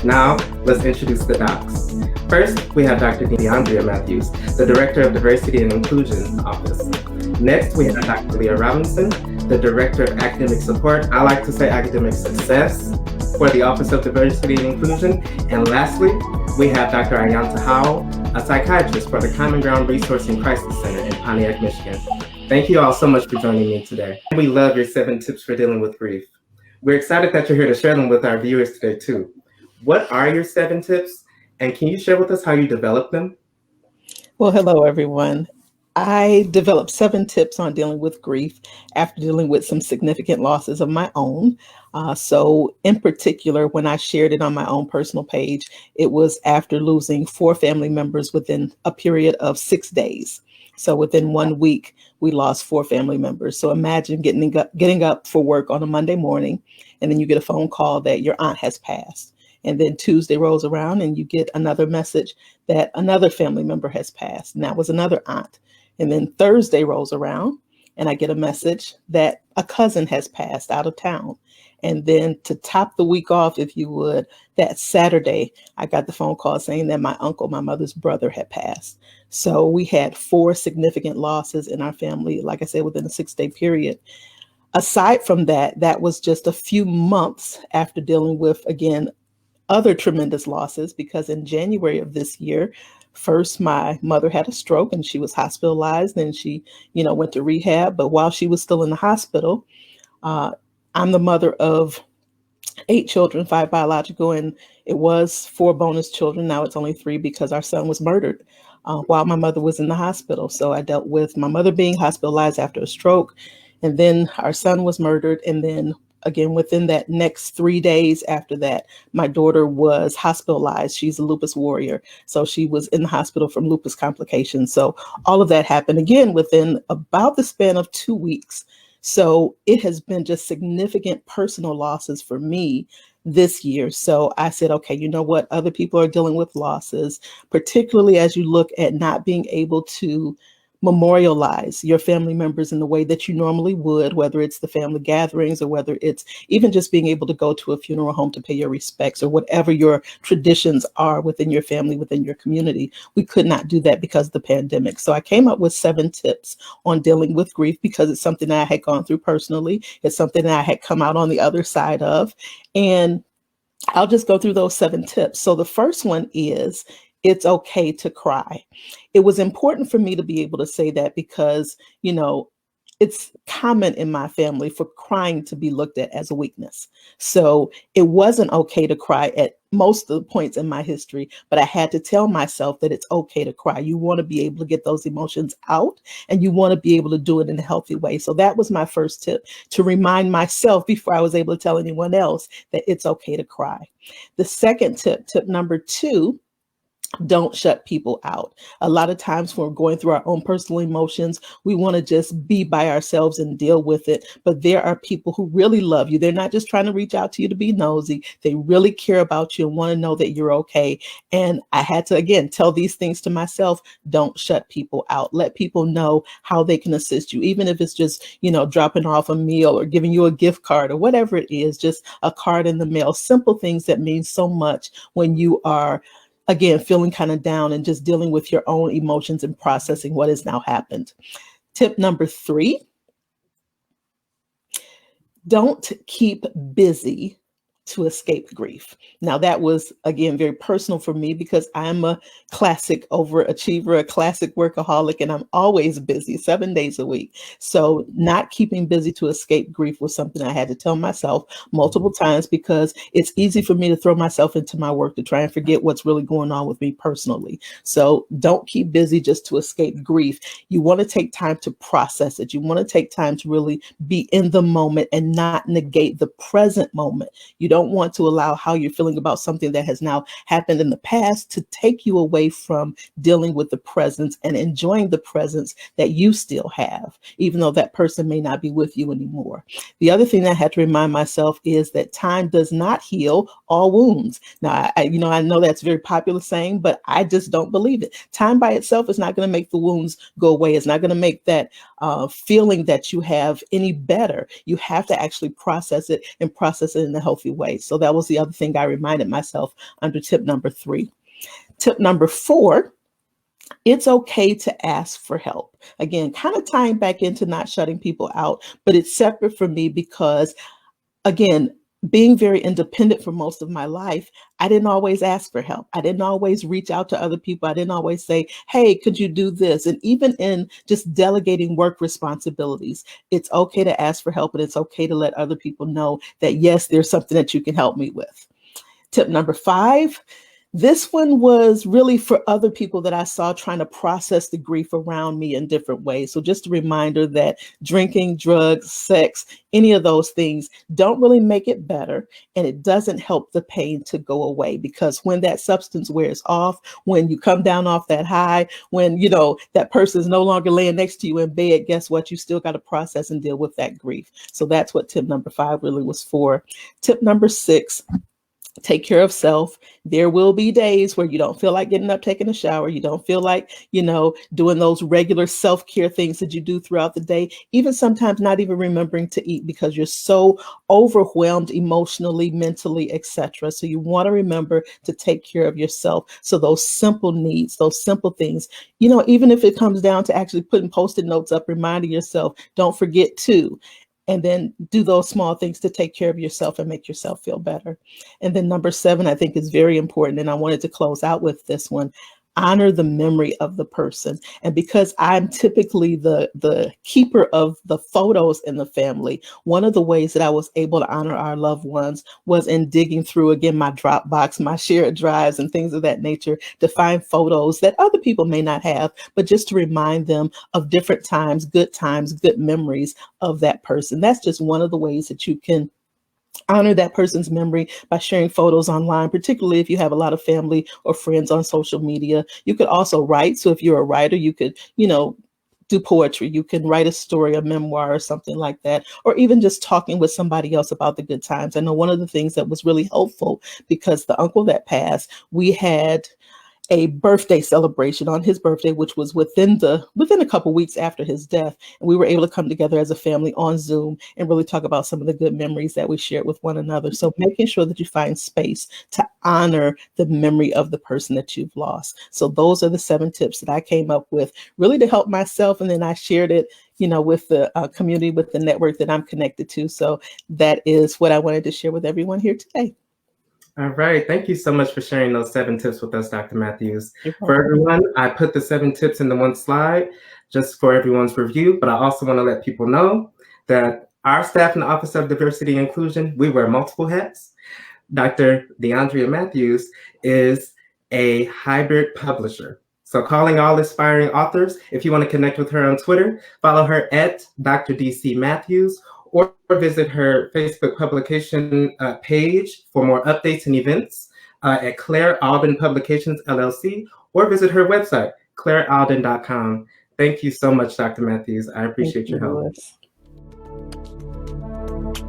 Now, let's introduce the docs. First, we have Dr. DeAndrea Matthews, the Director of Diversity and Inclusion Office. Next, we have Dr. Leah Robinson, the Director of Academic Support, I like to say academic success, for the Office of Diversity and Inclusion. And lastly, we have Dr. Ayanta Howell, a psychiatrist for the Common Ground Resource and Crisis Center in Pontiac, Michigan. Thank you all so much for joining me today. We love your 7 tips for dealing with grief. We're excited that you're here to share them with our viewers today too. What are your 7 tips, and can you share with us how you developed them? Well, hello, everyone. I developed 7 tips on dealing with grief after dealing with some significant losses of my own. So in particular, when I shared it on my own personal page, it was after losing 4 family members within a period of 6 days. So within 1 week, we lost 4 family members. So imagine getting up for work on a Monday morning, and then you get a phone call that your aunt has passed. And then Tuesday rolls around and you get another message that another family member has passed. And that was another aunt. And then Thursday rolls around and I get a message that a cousin has passed out of town. And then to top the week off, if you would, that Saturday, I got the phone call saying that my uncle, my mother's brother, had passed. So we had 4 significant losses in our family, like I said, within a 6-day period. Aside from that, that was just a few months after dealing with, again, other tremendous losses, because in January of this year, first, my mother had a stroke and she was hospitalized, and she, went to rehab. But while she was still in the hospital, I'm the mother of 8 children, 5 biological, and it was 4 bonus children. Now it's only 3 because our son was murdered while my mother was in the hospital. So I dealt with my mother being hospitalized after a stroke, and then our son was murdered. And then again, within that next 3 days after that, my daughter was hospitalized. She's a lupus warrior. So she was in the hospital from lupus complications. So all of that happened again within about the span of 2 weeks. So it has been just significant personal losses for me this year. So I said, okay, you know what? Other people are dealing with losses, particularly as you look at not being able to memorialize your family members in the way that you normally would, whether it's the family gatherings or whether it's even just being able to go to a funeral home to pay your respects, or whatever your traditions are within your family, within your community. We could not do that because of the pandemic. So I came up with 7 tips on dealing with grief, because it's something that I had gone through personally. It's something that I had come out on the other side of. And I'll just go through those 7 tips. So the first one is, it's okay to cry. It was important for me to be able to say that because, it's common in my family for crying to be looked at as a weakness. So it wasn't okay to cry at most of the points in my history, but I had to tell myself that it's okay to cry. You want to be able to get those emotions out, and you want to be able to do it in a healthy way. So that was my first tip, to remind myself before I was able to tell anyone else that it's okay to cry. The second tip number 2, don't shut people out. A lot of times when we're going through our own personal emotions, we want to just be by ourselves and deal with it. But there are people who really love you. They're not just trying to reach out to you to be nosy. They really care about you and want to know that you're okay. And I had to, again, tell these things to myself. Don't shut people out. Let people know how they can assist you, even if it's just, dropping off a meal or giving you a gift card or whatever it is, just a card in the mail. Simple things that mean so much when you are, again, feeling kind of down and just dealing with your own emotions and processing what has now happened. Tip number 3, don't keep busy to escape grief. Now, that was, again, very personal for me because I'm a classic overachiever, a classic workaholic, and I'm always busy 7 days a week. So not keeping busy to escape grief was something I had to tell myself multiple times, because it's easy for me to throw myself into my work to try and forget what's really going on with me personally. So don't keep busy just to escape grief. You want to take time to process it. You want to take time to really be in the moment and not negate the present moment. You don't want to allow how you're feeling about something that has now happened in the past to take you away from dealing with the presence and enjoying the presence that you still have, even though that person may not be with you anymore. The other thing that I had to remind myself is that time does not heal all wounds. Now, I know that's a very popular saying, but I just don't believe it. Time by itself is not going to make the wounds go away. It's not going to make that feeling that you have any better. You have to actually process it and process it in a healthy way. way. So that was the other thing I reminded myself under tip number 3. Tip number 4, it's okay to ask for help. Again, kind of tying back into not shutting people out, but it's separate for me because, again, being very independent for most of my life, I didn't always ask for help. I didn't always reach out to other people. I didn't always say, hey, could you do this? And even in just delegating work responsibilities, it's okay to ask for help, and it's okay to let other people know that, yes, there's something that you can help me with. Tip number 5, this one was really for other people that I saw trying to process the grief around me in different ways. So just a reminder that drinking, drugs, sex, any of those things don't really make it better, and it doesn't help the pain to go away, because when that substance wears off, when you come down off that high, when that person is no longer laying next to you in bed, guess what? You still got to process and deal with that grief. So that's what tip number 5 really was for. Tip number 6, take care of self. There will be days where you don't feel like getting up, taking a shower. You don't feel like, doing those regular self-care things that you do throughout the day, even sometimes not even remembering to eat because you're so overwhelmed emotionally, mentally, etc. So you want to remember to take care of yourself. So those simple needs, those simple things, even if it comes down to actually putting Post-it notes up, reminding yourself, don't forget to, and then do those small things to take care of yourself and make yourself feel better. And then number 7, I think, is very important. And I wanted to close out with this one. Honor the memory of the person. And because I'm typically the keeper of the photos in the family, one of the ways that I was able to honor our loved ones was in digging through, again, my Dropbox, my shared drives, and things of that nature to find photos that other people may not have, but just to remind them of different times, good memories of that person. That's just one of the ways that you can honor that person's memory, by sharing photos online, particularly if you have a lot of family or friends on social media. You could also write. So if you're a writer, you could, do poetry. You can write a story, a memoir, or something like that, or even just talking with somebody else about the good times. I know one of the things that was really helpful, because the uncle that passed, we had a birthday celebration on his birthday, which was within a couple weeks after his death. And we were able to come together as a family on Zoom and really talk about some of the good memories that we shared with one another. So making sure that you find space to honor the memory of the person that you've lost. So those are the 7 tips that I came up with, really to help myself. And then I shared it, with the community, with the network that I'm connected to. So that is what I wanted to share with everyone here today. All right. Thank you so much for sharing those 7 tips with us, Dr. Matthews. You're For welcome. everyone, I put the 7 tips into one slide just for everyone's review, but I also want to let people know that our staff in the Office of Diversity and Inclusion, we wear multiple hats. Dr. DeAndrea Matthews is a hybrid publisher. So calling all aspiring authors, if you want to connect with her on Twitter, follow her at Dr. DC Matthews, or visit her Facebook publication page for more updates and events at Claire Alden Publications, LLC, or visit her website, clairealden.com. Thank you so much, Dr. Matthews. I appreciate your help. Louis.